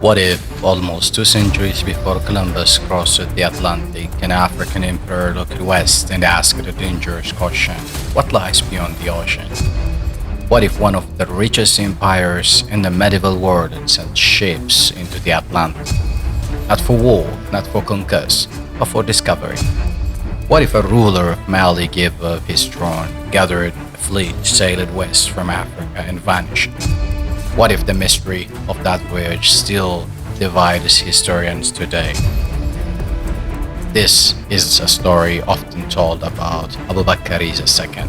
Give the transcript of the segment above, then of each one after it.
What if, almost 2 centuries before Columbus crossed the Atlantic, an African emperor looked west and asked a dangerous question: what lies beyond the ocean? What if one of the richest empires in the medieval world sent ships into the Atlantic? Not for war, not for conquest, but for discovery. What if a ruler of Mali gave up his throne, gathered a fleet, sailed west from Africa, and vanished? What if the mystery of that voyage still divides historians today? This is a story often told about Abubakari II.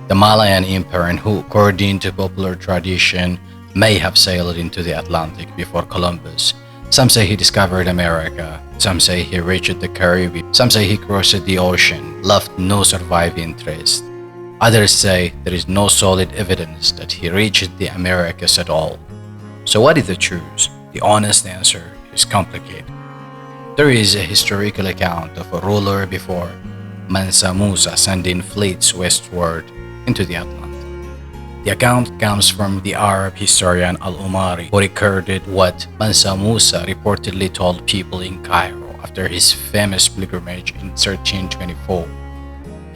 The Malayan Empire, who, according to popular tradition, may have sailed into the Atlantic before Columbus. Some say he discovered America, some say he reached the Caribbean, some say he crossed the ocean, left no surviving trace. Others say there is no solid evidence that he reached the Americas at all. So what is the truth? The honest answer is complicated. There is a historical account of a ruler before Mansa Musa sending fleets westward into the Atlantic. The account comes from the Arab historian Al-Umari, who recorded what Mansa Musa reportedly told people in Cairo after his famous pilgrimage in 1324.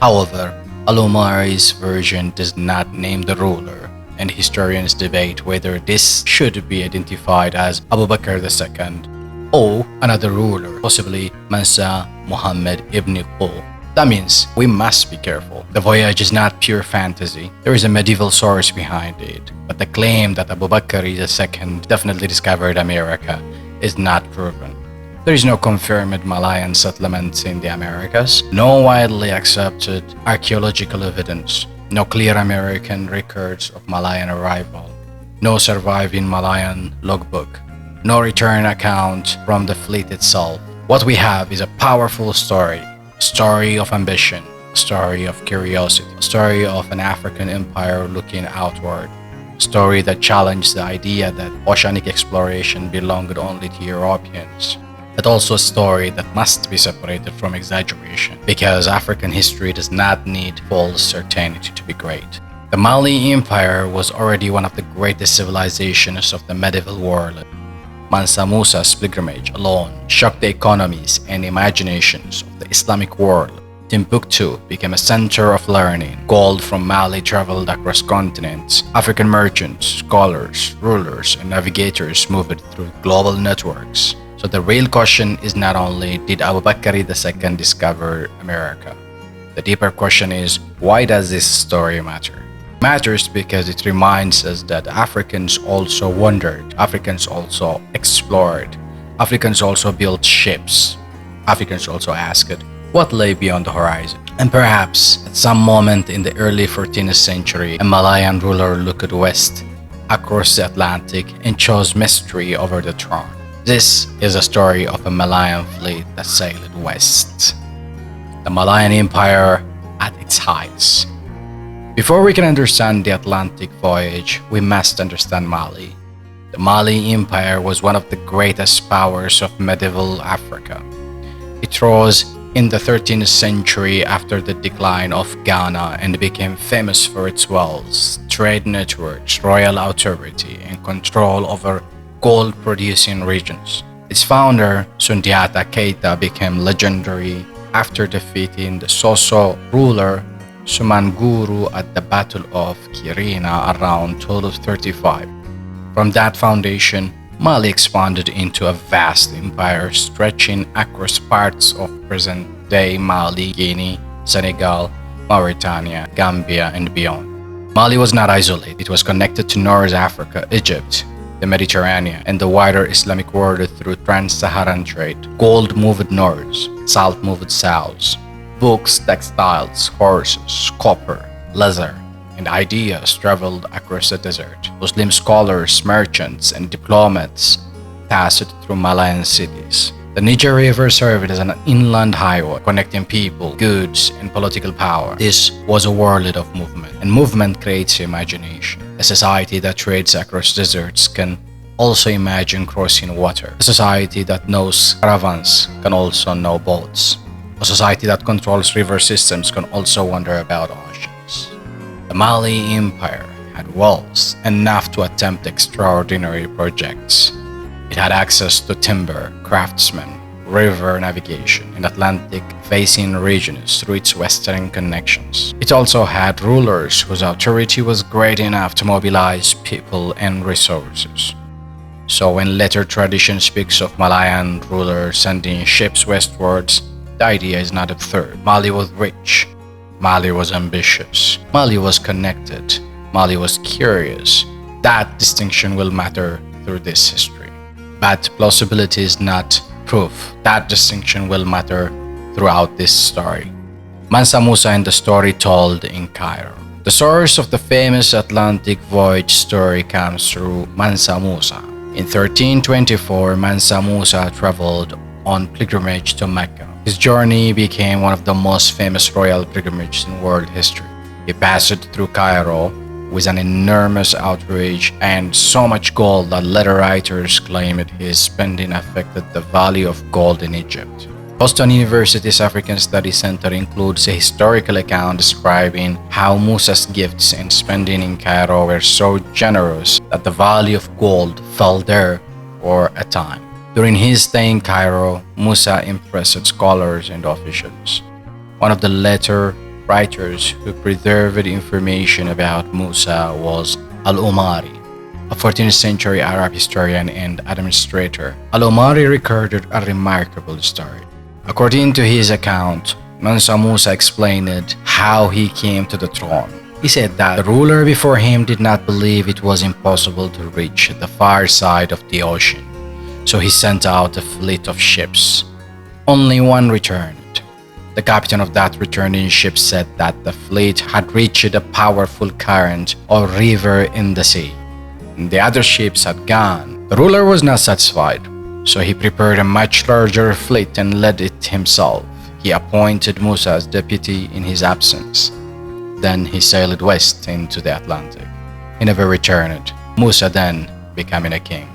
However, Al-Umari's version does not name the ruler, and historians debate whether this should be identified as Abubakar II or another ruler, possibly Mansa Muhammad ibn Qul. That means we must be careful. The voyage is not pure fantasy. There is a medieval source behind it, but the claim that Abubakari II definitely discovered America is not proven. There is no confirmed Malayan settlements in the Americas, no widely accepted archaeological evidence, no clear American records of Malayan arrival, no surviving Malayan logbook, no return account from the fleet itself. What we have is a powerful story. Story of ambition, a story of curiosity, a story of an African empire looking outward, a story that challenged the idea that oceanic exploration belonged only to Europeans, but also a story that must be separated from exaggeration, because African history does not need false certainty to be great. The Mali Empire was already one of the greatest civilizations of the medieval world. Mansa Musa's pilgrimage alone shocked the economies and imaginations of the Islamic world. Timbuktu became a center of learning. Gold from Mali traveled across continents. African merchants, scholars, rulers, and navigators moved through global networks. So the real question is not only did Abubakari II discover America? The deeper question is, why does this story matter? Matters because it reminds us that Africans also wandered, Africans also explored, Africans also built ships, Africans also asked what lay beyond the horizon. And perhaps at some moment in the early 14th century, a Malayan ruler looked west across the Atlantic and chose mystery over the throne. This is a story of a Malayan fleet that sailed west. The Malayan Empire at its heights. Before we can understand the Atlantic voyage, we must understand Mali. The Mali Empire was one of the greatest powers of medieval Africa. It rose in the 13th century after the decline of Ghana and became famous for its wealth, trade networks, royal authority, and control over gold-producing regions. Its founder, Sundiata Keita, became legendary after defeating the Soso ruler Sumanguru at the Battle of Kirina around 1235. From that foundation, Mali expanded into a vast empire stretching across parts of present-day Mali, Guinea, Senegal, Mauritania, Gambia, and beyond. Mali was not isolated. It was connected to North Africa, Egypt, the Mediterranean, and the wider Islamic world through trans-Saharan trade. Gold moved north, salt moved south. Books, textiles, horses, copper, leather, and ideas traveled across the desert. Muslim scholars, merchants, and diplomats passed through Malayan cities. The Niger River served as an inland highway connecting people, goods, and political power. This was a world of movement, and movement creates imagination. A society that trades across deserts can Also imagine crossing water. A society that knows caravans can also know boats. A society that controls river systems can also wonder about oceans. The Mali Empire had walls enough to attempt extraordinary projects. It had access to timber, craftsmen, river navigation, and Atlantic-facing regions through its western connections. It also had rulers whose authority was great enough to mobilize people and resources. So when later tradition speaks of Malayan rulers sending ships westwards, the idea is not absurd. Mali was rich. Mali was ambitious. Mali was connected. Mali was curious. That distinction will matter through this history. But plausibility is not proof. That distinction will matter throughout this story. Mansa Musa and the story told in Cairo. The source of the famous Atlantic voyage story comes through Mansa Musa. In 1324, Mansa Musa traveled on pilgrimage to Mecca. His journey became one of the most famous royal pilgrimages in world history. He passed through Cairo with an enormous outrage and so much gold that letter writers claimed his spending affected the value of gold in Egypt. Boston University's African Studies Center includes a historical account describing how Musa's gifts and spending in Cairo were so generous that the value of gold fell there for a time. During his stay in Cairo, Musa impressed scholars and officials. One of the letter writers who preserved information about Musa was Al-Umari, a 14th century Arab historian and administrator. Al-Umari recorded a remarkable story. According to his account, Mansa Musa explained how he came to the throne. He said that the ruler before him did not believe it was impossible to reach the far side of the ocean, so he sent out a fleet of ships. Only one returned. The captain of that returning ship said that the fleet had reached a powerful current or river in the sea, and the other ships had gone. The ruler was not satisfied, so he prepared a much larger fleet and led it himself. He appointed Musa as deputy in his absence. Then he sailed west into the Atlantic. He never returned. Musa then becoming a king.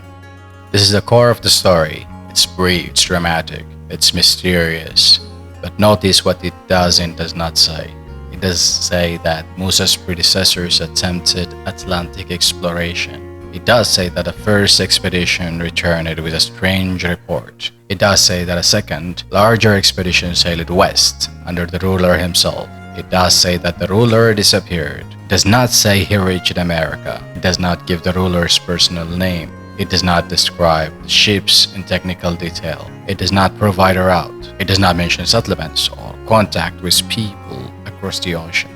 This is the core of the story. It's brief, it's dramatic, it's mysterious. But notice what it does and does not say. It does say that Musa's predecessors attempted Atlantic exploration. It does say that the first expedition returned with a strange report. It does say that a second, larger expedition sailed west under the ruler himself. It does say that the ruler disappeared. It does not say he reached America. It does not give the ruler's personal name. It does not describe the ships in technical detail. It does not provide a route. It does not mention settlements or contact with people across the ocean.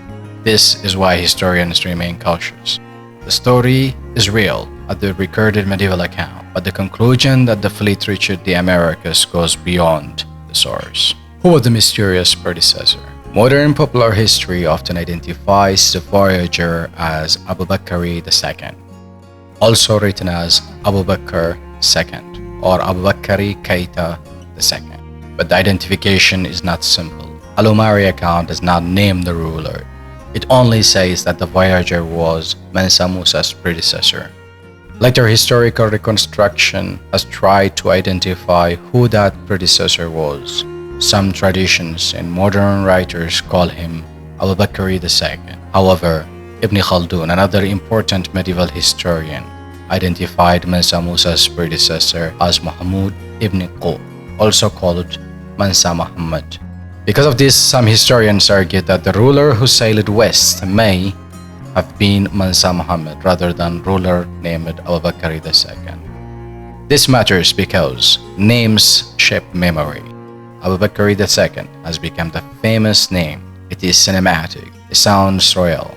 This is why historians remain cautious. The story is real at the recorded medieval account, but the conclusion that the fleet reached the Americas goes beyond the source. Who was the mysterious predecessor? Modern popular history often identifies the voyager as Abubakari II, also written as Abu Bakr II or Abubakari II. But the identification is not simple. Al-Umari account does not name the ruler. It only says that the voyager was Mansa Musa's predecessor. Later historical reconstruction has tried to identify who that predecessor was. Some traditions and modern writers call him Abubakari II. However, Ibn Khaldun, another important medieval historian, identified Mansa Musa's predecessor as Mahmud ibn Qu, also called Mansa Muhammad. Because of this, some historians argue that the ruler who sailed west may have been Mansa Muhammad rather than ruler named Abubakari II. This matters because names shape memory. Abubakari II has become the famous name. It is cinematic. It sounds royal.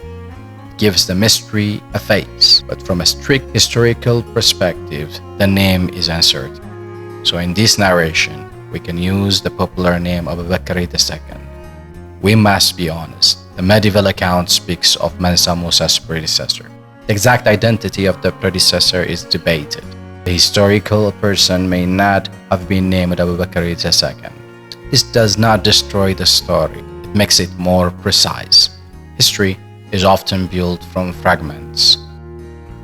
It gives the mystery a face. But from a strict historical perspective, the name is uncertain. So in this narration, we can use the popular name Abubakari II. We must be honest. The medieval account speaks of Mansa Musa's predecessor. The exact identity of the predecessor is debated. The historical person may not have been named Abubakari II. This does not destroy the story. It makes it more precise. History is often built from fragments.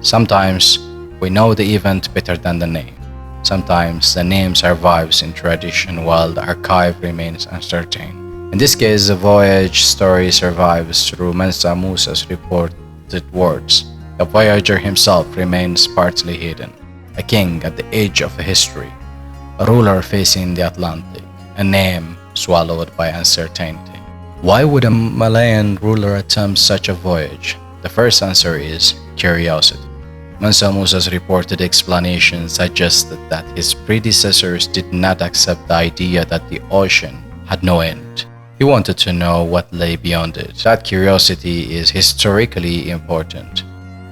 Sometimes We know the event better than the name. Sometimes the name survives in tradition while the archive remains uncertain. In this case, the voyage story survives through Mansa Musa's reported words. The voyager himself remains partly hidden. A king at the edge of history, a ruler facing the Atlantic, a name swallowed by uncertainty. Why would a Malayan ruler attempt such a voyage? The first answer is curiosity. Mansa Musa's reported explanation suggested that his predecessors did not accept the idea that the ocean had no end. He wanted to know what lay beyond it. That curiosity is historically important.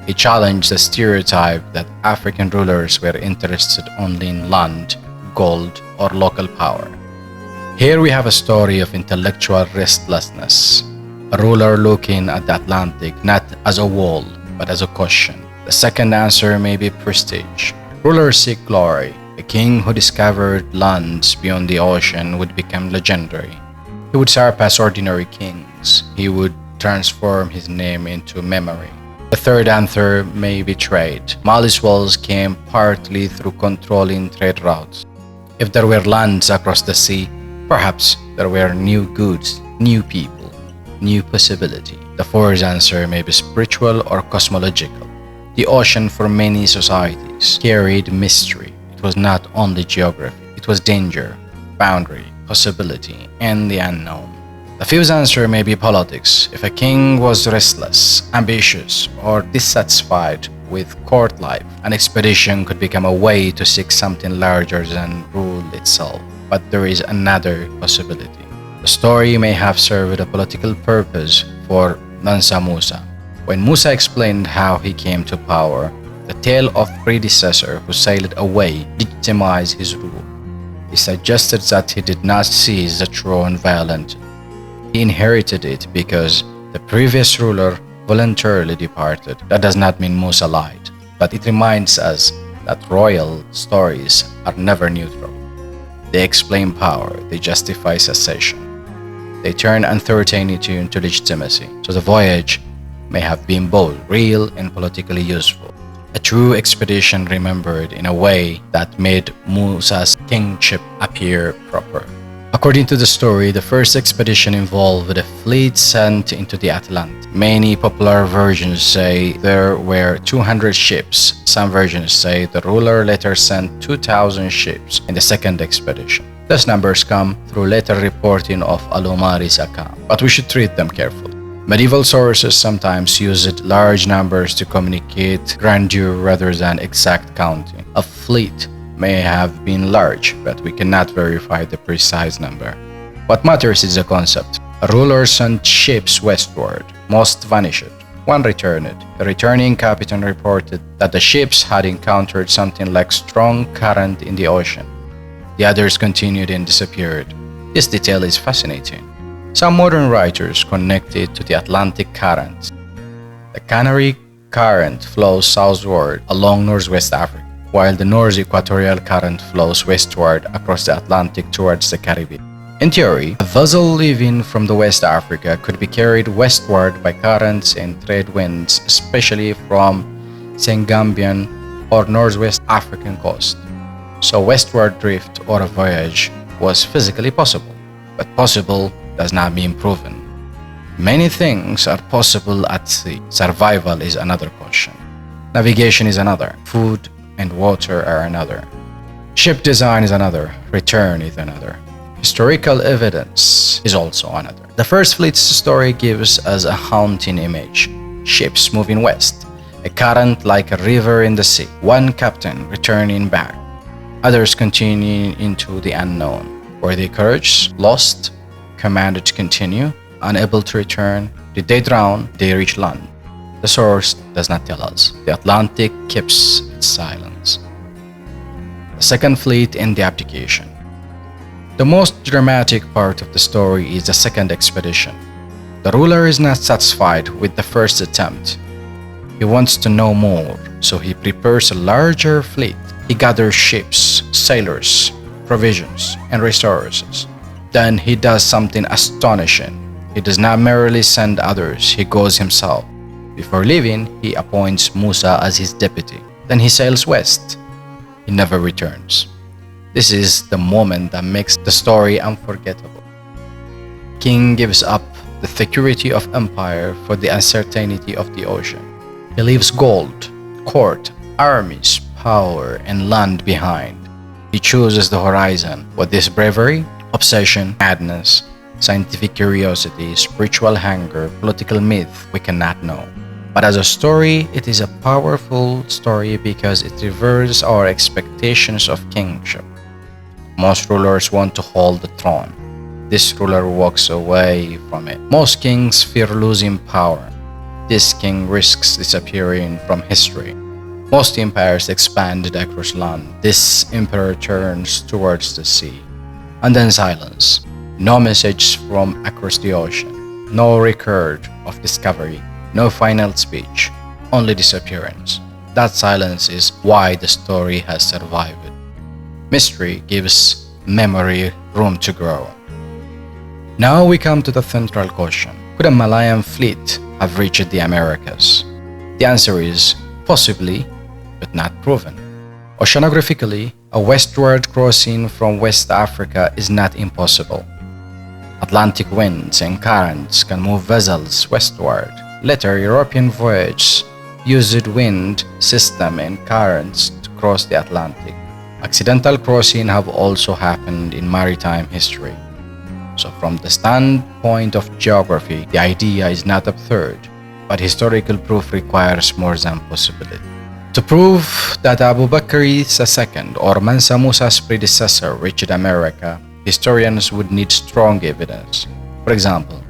He challenged the stereotype that African rulers were interested only in land, gold, or local power. Here we have a story of intellectual restlessness, a ruler looking at the Atlantic not as a wall, but as a question. The second answer may be prestige. Rulers seek glory. A king who discovered lands beyond the ocean would become legendary. He would surpass ordinary kings. He would transform his name into memory. The third answer may be trade. Mali's wealth came partly through controlling trade routes. If there were lands across the sea, perhaps there were new goods, new people, new possibility. The fourth answer may be spiritual or cosmological. The ocean for many societies carried mystery. It was not only geography, it was danger, boundary, possibility, and the unknown. The fifth answer may be politics. If a king was restless, ambitious, or dissatisfied with court life, an expedition could become a way to seek something larger than rule itself. But there is another possibility. The story may have served a political purpose for Mansa Musa. When Musa explained how he came to power, the tale of predecessor who sailed away legitimized his rule. He suggested that he did not seize the throne violently. He inherited it because the previous ruler voluntarily departed. That does not mean Musa lied, but it reminds us that royal stories are never neutral. They explain power, they justify succession. They turn uncertainty into legitimacy. So the voyage may have been both real and politically useful. A true expedition remembered in a way that made Musa's kingship appear proper. According to the story, the first expedition involved a fleet sent into the Atlantic. Many popular versions say there were 200 ships. Some versions say the ruler later sent 2,000 ships in the second expedition. These numbers come through later reporting of Al-Umari's account, but we should treat them carefully. Medieval sources sometimes used large numbers to communicate grandeur rather than exact counting. A fleet may have been large, but we cannot verify the precise number. What matters is the concept. A ruler sent ships westward. Most vanished. One returned. The returning captain reported that the ships had encountered something like strong current in the ocean. The others continued and disappeared. This detail is fascinating. Some modern writers connect it to the Atlantic current. The Canary Current flows southward along northwest Africa, while the North Equatorial Current flows westward across the Atlantic towards the Caribbean. In theory, a vessel leaving from the West Africa could be carried westward by currents and trade winds, especially from Sengambian or Northwest African coast. So westward drift or a voyage was physically possible, but possible does not mean proven. Many things are possible at sea. Survival is another question. Navigation is another. Food and water are another. Ship design is another. Return is another. Historical evidence is also another. The first fleet's story gives us a haunting image. Ships moving west. A current like a river in the sea. One captain returning back. Others continuing into the unknown. Were they courage? Lost? Commanded to continue? Unable to return? Did they drown? Did they reach land? The source does not tell us. The Atlantic keeps its silence. The second fleet and the abdication. The most dramatic part of the story is the second expedition. The ruler is not satisfied with the first attempt. He wants to know more, so he prepares a larger fleet. He gathers ships, sailors, provisions, and resources. Then he does something astonishing. He does not merely send others, he goes himself. Before leaving, he appoints Musa as his deputy. Then he sails west. He never returns. This is the moment that makes the story unforgettable. King gives up the security of empire for the uncertainty of the ocean. He leaves gold, court, armies, power, and land behind. He chooses the horizon. With this bravery, obsession, madness, scientific curiosity, spiritual hunger, political myth, we cannot know. But as a story, it is a powerful story because it reverses our expectations of kingship. Most rulers want to hold the throne. This ruler walks away from it. Most kings fear losing power. This king risks disappearing from history. Most empires expanded across land. This emperor turns towards the sea. And then silence. No message from across the ocean. No record of discovery. No final speech. Only disappearance. That silence is why the story has survived. Mystery gives memory room to grow. Now we come to the central question. Could a Malayan fleet have reached the Americas? The answer is possibly, but not proven. Oceanographically, a westward crossing from West Africa is not impossible. Atlantic winds and currents can move vessels westward. Later, European voyages used wind system and currents to cross the Atlantic. Accidental crossing have also happened in maritime history. So from the standpoint of geography, the idea is not absurd, but historical proof requires more than possibility. To prove that Abubakari II or Mansa Musa's predecessor reached America, historians would need strong evidence. For example,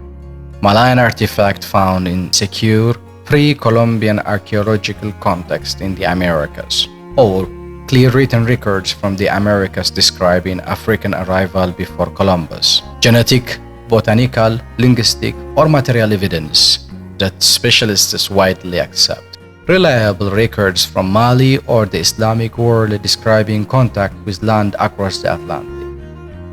Malayan artifact found in secure pre-Columbian archaeological context in the Americas, or clear written records from the Americas describing African arrival before Columbus, genetic, botanical, linguistic, or material evidence that specialists widely accept, reliable records from Mali or the Islamic world describing contact with land across the Atlantic.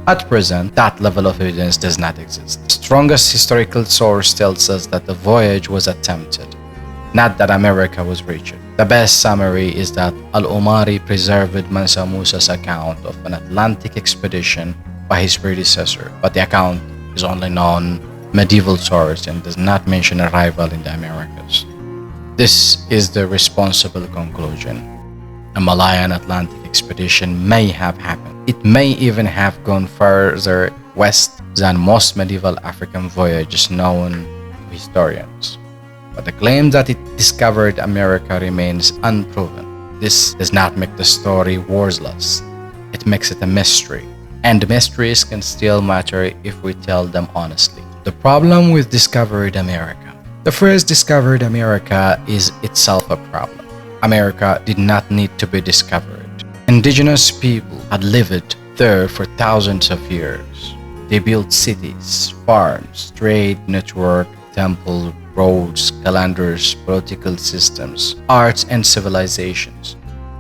At present, that level of evidence does not exist. The strongest historical source tells us that the voyage was attempted, not that America was reached. The best summary is that Al-Umari preserved Mansa Musa's account of an Atlantic expedition by his predecessor, but the account is only known medieval source and does not mention arrival in the Americas. This is the responsible conclusion. A Malayan Atlantic expedition may have happened. It may even have gone further west than most medieval African voyages known to historians. But the claim that it discovered America remains unproven. This does not make the story worthless. It makes it a mystery. And mysteries can still matter if we tell them honestly. The problem with discovered America. The phrase discovered America is itself a problem. America did not need to be discovered. Indigenous people had lived there for thousands of years. They built cities, farms, trade network, temple, roads, calendars, political systems, arts, and civilizations,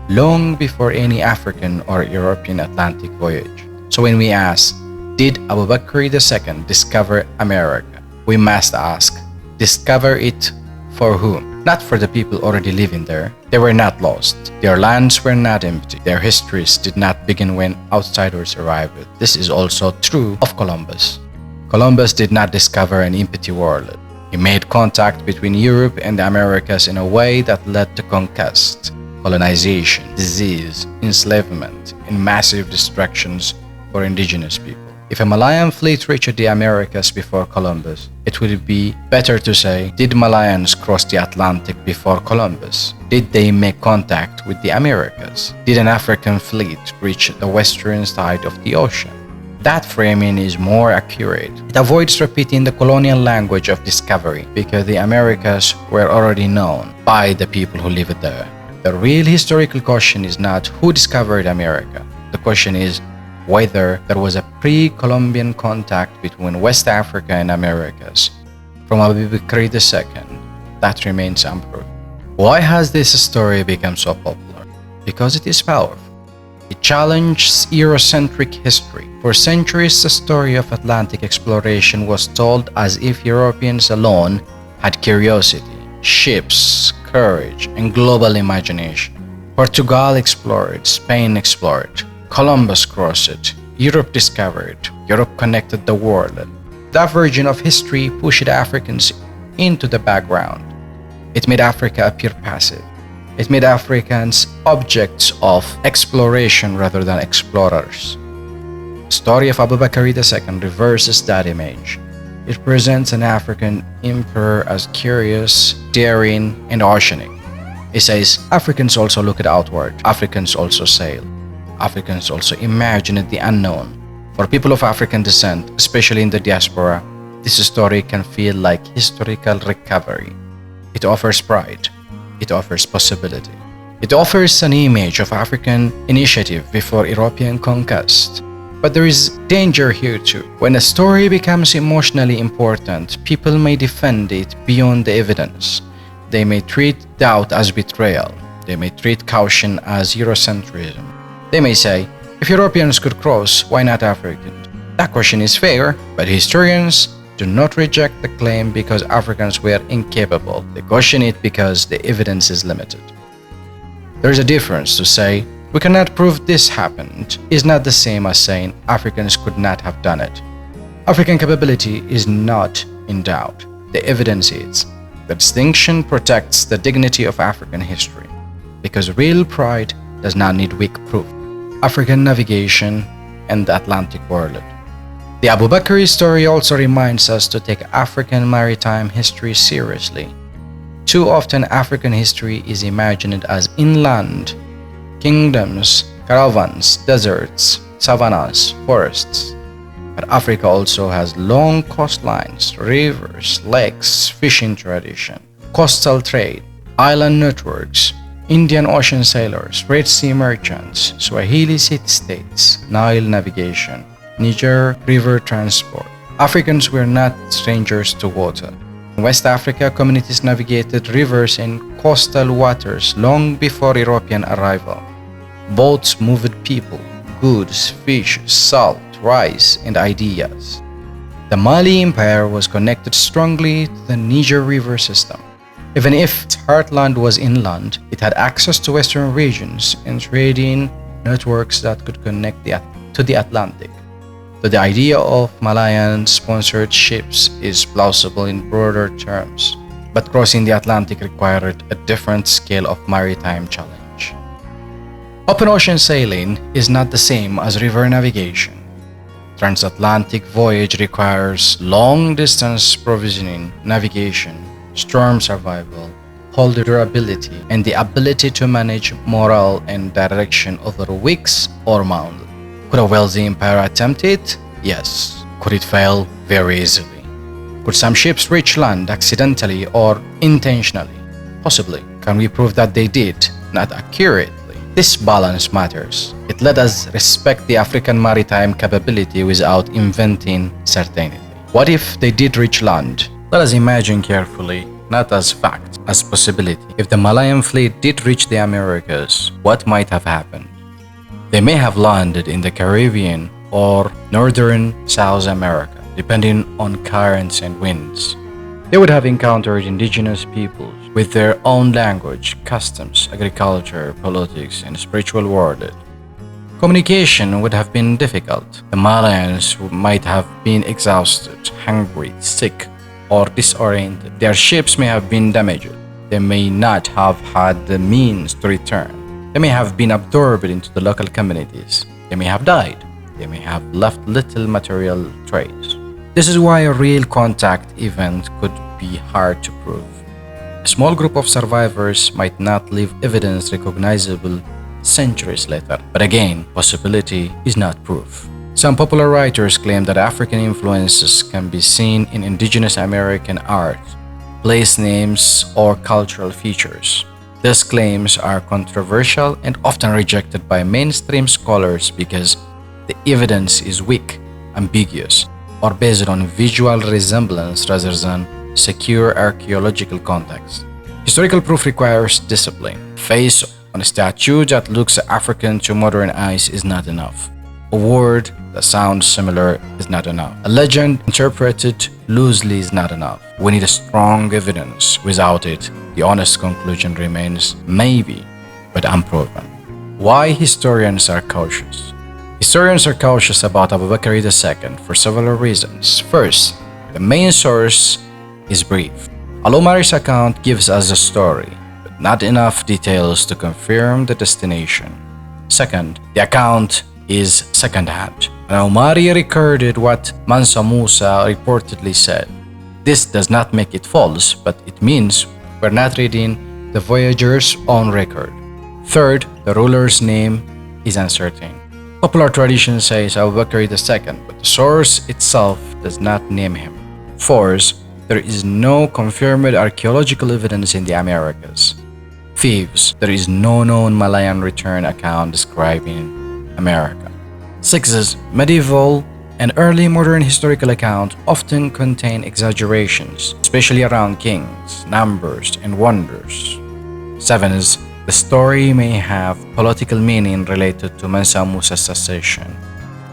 long before any African or European Atlantic voyage. So when we ask, did Abubakari II discover America? We must ask, discover it for whom? Not for the people already living there. They were not lost. Their lands were not empty. Their histories did not begin when outsiders arrived. This is also true of Columbus. Columbus did not discover an empty world. He made contact between Europe and the Americas in a way that led to conquest, colonization, disease, enslavement, and massive destructions for indigenous people. If a Malayan fleet reached the Americas before Columbus, it would be better to say, did Malayans cross the Atlantic before Columbus? Did they make contact with the Americas? Did an African fleet reach the western side of the ocean? That framing is more accurate. It avoids repeating the colonial language of discovery because the Americas were already known by the people who lived there. The real historical question is not who discovered America. The question is whether there was a pre-Columbian contact between West Africa and Americas. From Abubakari II, that remains unproven. Why has this story become so popular? Because it is powerful. It challenges Eurocentric history. For centuries, the story of Atlantic exploration was told as if Europeans alone had curiosity, ships, courage, and global imagination. Portugal explored, Spain explored, Columbus crossed it, Europe discovered, Europe connected the world. That version of history pushed Africans into the background. It made Africa appear passive. It made Africans objects of exploration rather than explorers. The story of Abubakari II reverses that image. It presents an African emperor as curious, daring, and oceanic. It says Africans also look outward, Africans also sail, Africans also imagine the unknown. For people of African descent, especially in the diaspora, this story can feel like historical recovery. It offers pride. It offers possibility. It offers an image of African initiative before European conquest. But there is danger here too. When a story becomes emotionally important, people may defend it beyond the evidence. They may treat doubt as betrayal. They may treat caution as Eurocentrism. They may say, if Europeans could cross, why not Africans? That question is fair, but historians do not reject the claim because Africans were incapable. They question it because the evidence is limited. There is a difference. To say, we cannot prove this happened is not the same as saying Africans could not have done it. African capability is not in doubt. The evidence is. The distinction protects the dignity of African history, because real pride does not need weak proof. African navigation and the Atlantic world. The Abubakari story also reminds us to take African maritime history seriously. Too often African history is imagined as inland, kingdoms, caravans, deserts, savannas, forests. But Africa also has long coastlines, rivers, lakes, fishing tradition, coastal trade, island networks, Indian Ocean sailors, Red Sea merchants, Swahili city-states, Nile navigation, Niger river transport. Africans were not strangers to water. In West Africa, communities navigated rivers and coastal waters long before European arrival. Boats moved people, goods, fish, salt, rice, and ideas. The Mali Empire was connected strongly to the Niger River system. Even if its heartland was inland, it had access to western regions and trading networks that could connect to the Atlantic. So the idea of Malayan-sponsored ships is plausible in broader terms, but crossing the Atlantic required a different scale of maritime challenge. Open ocean sailing is not the same as river navigation. Transatlantic voyage requires long-distance provisioning, navigation, storm survival, hull durability, and the ability to manage morale and direction over weeks or months. Could a wealthy empire attempt it? Yes. Could it fail? Very easily. Could some ships reach land accidentally or intentionally? Possibly. Can we prove that they did? Not accurately. This balance matters. It let us respect the African maritime capability without inventing certainty. What if they did reach land? Let us imagine carefully, not as fact, as possibility. If the Malayan fleet did reach the Americas, what might have happened? They may have landed in the Caribbean or northern South America, depending on currents and winds. They would have encountered indigenous peoples with their own language, customs, agriculture, politics, and spiritual world. Communication would have been difficult. The Malayans might have been exhausted, hungry, sick, or disoriented. Their ships may have been damaged. They may not have had the means to return. They may have been absorbed into the local communities. They may have died. They may have left little material trace. This is why a real contact event could be hard to prove. A small group of survivors might not leave evidence recognizable centuries later. But again, possibility is not proof. Some popular writers claim that African influences can be seen in indigenous American art, place names, or cultural features. These claims are controversial and often rejected by mainstream scholars because the evidence is weak, ambiguous, or based on visual resemblance rather than secure archaeological context. Historical proof requires discipline. Face on a statue that looks African to modern eyes is not enough. A word that sounds similar is not enough. A legend interpreted loosely is not enough. We need a strong evidence. Without it, the honest conclusion remains maybe, but unproven. Why historians are cautious? Historians are cautious about Abubakari II for several reasons. First, the main source is brief. Al-Umari's account gives us a story, but not enough details to confirm the destination. Second, the account is second-hand. Al-Umari recorded what Mansa Musa reportedly said. This does not make it false, but it means we're not reading the voyager's own record. Third, the ruler's name is uncertain. Popular tradition says Abubakari II, but the source itself does not name him. Fourth, there is no confirmed archaeological evidence in the Americas. Fifth, there is no known Malayan return account describing America. Sixth, medieval and early modern historical accounts often contain exaggerations, especially around kings, numbers, and wonders. Seventh, the story may have political meaning related to Mansa Musa's succession.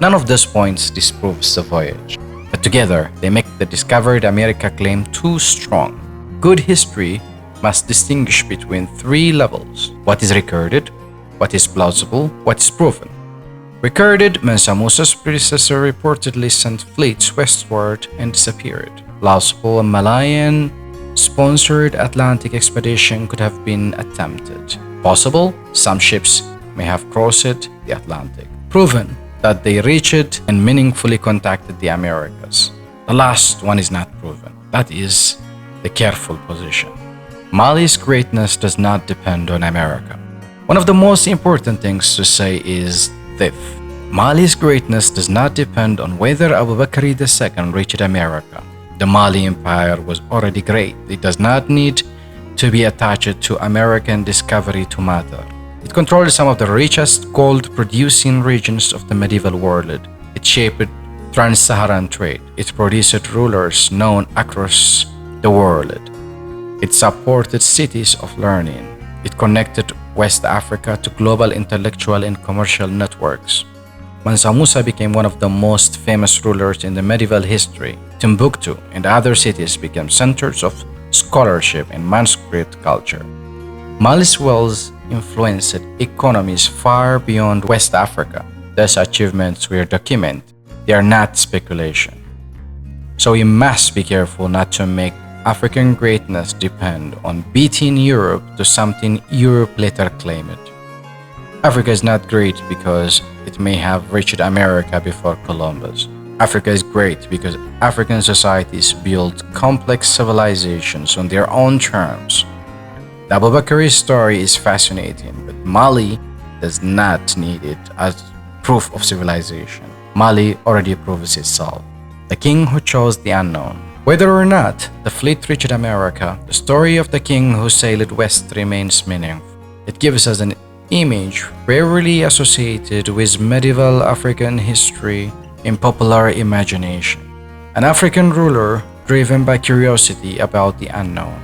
None of these points disproves the voyage, but together they make the discovered America claim too strong. Good history must distinguish between three levels: what is recorded, what is plausible, what is proven. Recorded, Mansa Musa's predecessor reportedly sent fleets westward and disappeared. Plausible, a Malayan-sponsored Atlantic expedition could have been attempted. Possible, some ships may have crossed the Atlantic. Proven, that they reached and meaningfully contacted the Americas. The last one is not proven. That is the careful position. Mali's greatness does not depend on America. One of the most important things to say is this: Mali's greatness does not depend on whether Abubakari II reached America. The Mali Empire was already great. It does not need to be attached to American discovery to matter. It controlled some of the richest gold-producing regions of the medieval world. It shaped trans-Saharan trade. It produced rulers known across the world. It supported cities of learning. It connected West Africa to global intellectual and commercial networks. Mansa Musa became one of the most famous rulers in the medieval history. Timbuktu and other cities became centers of scholarship and manuscript culture. Mali's wealth influenced economies far beyond West Africa. These achievements were documented. They are not speculation. So we must be careful not to make African greatness depend on beating Europe to something Europe later claimed. Africa is not great because it may have reached America before Columbus. Africa is great because African societies built complex civilizations on their own terms. The Abubakari story is fascinating, but Mali does not need it as proof of civilization. Mali already proves itself. The king who chose the unknown. Whether or not the fleet reached America, the story of the king who sailed west remains meaningful. It gives us an image rarely associated with medieval African history in popular imagination. An African ruler driven by curiosity about the unknown.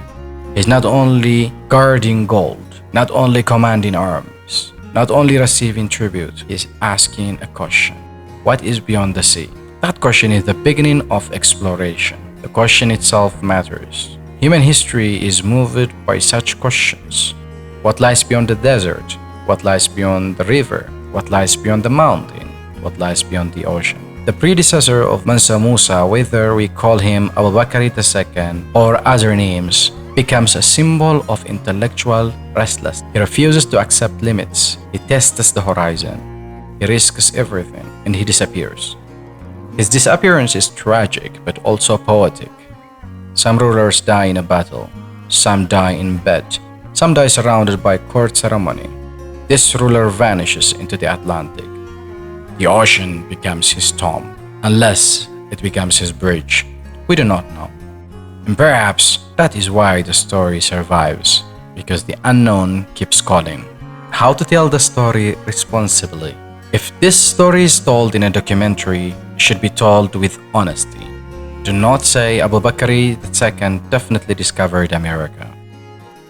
He's not only guarding gold, not only commanding arms, not only receiving tribute, he's asking a question. What is beyond the sea? That question is the beginning of exploration. The question itself matters. Human history is moved by such questions. What lies beyond the desert? What lies beyond the river? What lies beyond the mountain? What lies beyond the ocean? The predecessor of Mansa Musa, whether we call him Abubakari II or other names, becomes a symbol of intellectual restlessness. He refuses to accept limits. He tests the horizon. He risks everything, and he disappears. His disappearance is tragic, but also poetic. Some rulers die in a battle. Some die in bed. Some die surrounded by court ceremony. This ruler vanishes into the Atlantic. The ocean becomes his tomb, unless it becomes his bridge. We do not know. And perhaps that is why the story survives, because the unknown keeps calling. How to tell the story responsibly? If this story is told in a documentary, it should be told with honesty. Do not say Abubakari II definitely discovered America.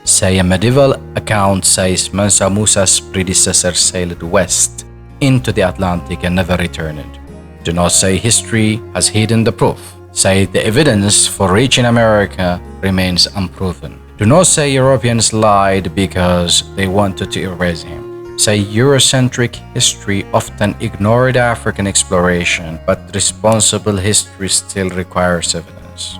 Say a medieval account says Mansa Musa's predecessor sailed west into the Atlantic and never returned. Do not say history has hidden the proof. Say the evidence for reaching America remains unproven. Do not say Europeans lied because they wanted to erase him. Say Eurocentric history often ignored African exploration, but responsible history still requires evidence.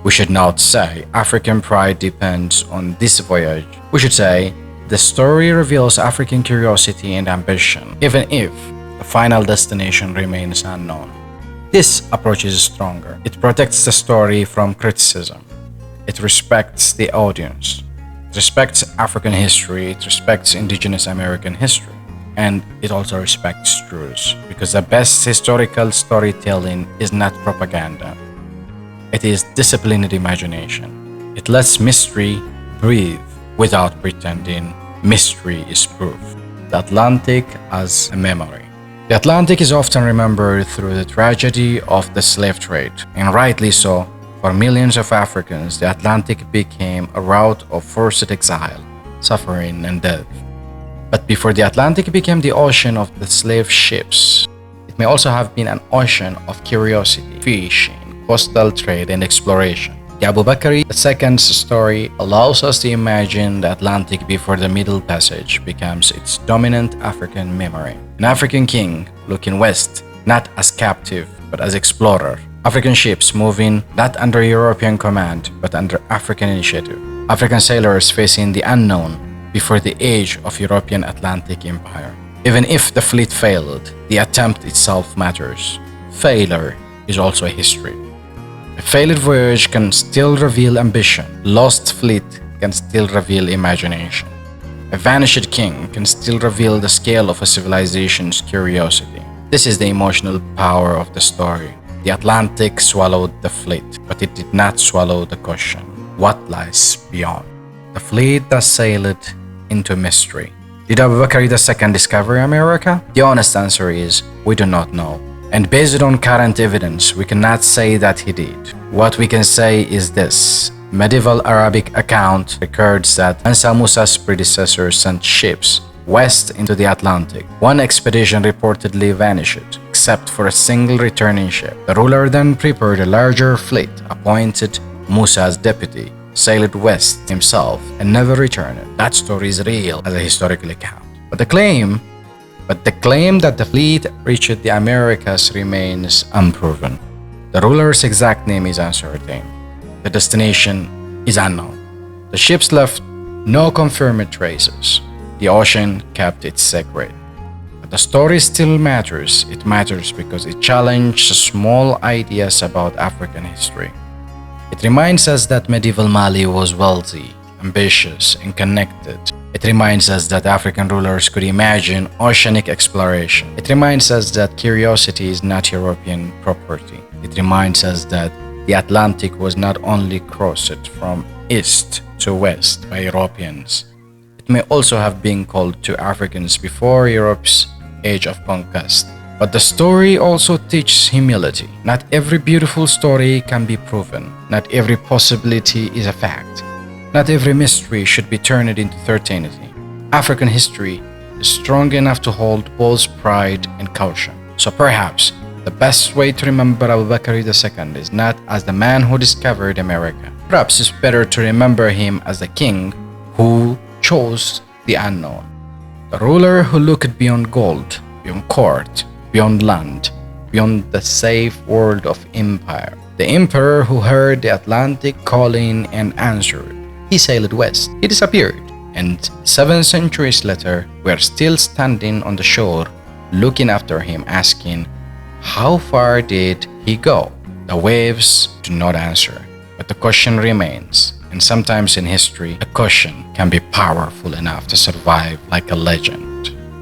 We should not say African pride depends on this voyage. We should say the story reveals African curiosity and ambition, even if the final destination remains unknown. This approach is stronger. It protects the story from criticism. It respects the audience. It respects African history. It respects indigenous American history. And it also respects truths, because the best historical storytelling is not propaganda. It is disciplined imagination. It lets mystery breathe without pretending mystery is proof. The Atlantic as a memory. The Atlantic is often remembered through the tragedy of the slave trade, and rightly so. For millions of Africans, the Atlantic became a route of forced exile, suffering, and death. But before the Atlantic became the ocean of the slave ships, it may also have been an ocean of curiosity, fishing, coastal trade, and exploration. The Abubakari II's story allows us to imagine the Atlantic before the Middle Passage becomes its dominant African memory. An African king looking west, not as captive, but as explorer. African ships moving not under European command, but under African initiative. African sailors facing the unknown before the age of European Atlantic Empire. Even if the fleet failed, the attempt itself matters. Failure is also a history. A failed voyage can still reveal ambition. Lost fleet can still reveal imagination. A vanished king can still reveal the scale of a civilization's curiosity. This is the emotional power of the story. The Atlantic swallowed the fleet, but it did not swallow the question. What lies beyond? The fleet that sailed into mystery. Did Abubakari II discover America? The honest answer is, we do not know. And based on current evidence, we cannot say that he did. What we can say is this. Medieval Arabic account records that Mansa Musa's predecessors sent ships west into the Atlantic. One expedition reportedly vanished, except for a single returning ship. The ruler then prepared a larger fleet, appointed Musa as deputy, sailed west himself, and never returned. That story is real as a historical account. But the claim that the fleet reached the Americas remains unproven. The ruler's exact name is uncertain. The destination is unknown. The ships left no confirmed traces. The ocean kept its secret. But the story still matters. It matters because it challenges small ideas about African history. It reminds us that medieval Mali was wealthy, ambitious, and connected. It reminds us that African rulers could imagine oceanic exploration. It reminds us that curiosity is not European property. It reminds us that the Atlantic was not only crossed from east to west by Europeans. It may also have been called to Africans before Europe's age of conquest. But the story also teaches humility. Not every beautiful story can be proven. Not every possibility is a fact. Not every mystery should be turned into certainty. African history is strong enough to hold both pride and caution. So perhaps the best way to remember Abubakari II is not as the man who discovered America. Perhaps it's better to remember him as the king who chose the unknown. The ruler who looked beyond gold, beyond court, beyond land, beyond the safe world of empire. The emperor who heard the Atlantic calling and answered. He sailed west. He disappeared. And 7 centuries later, we are still standing on the shore, looking after him, asking, how far did he go? The waves do not answer, but the question remains. And sometimes in history, a question can be powerful enough to survive like a legend.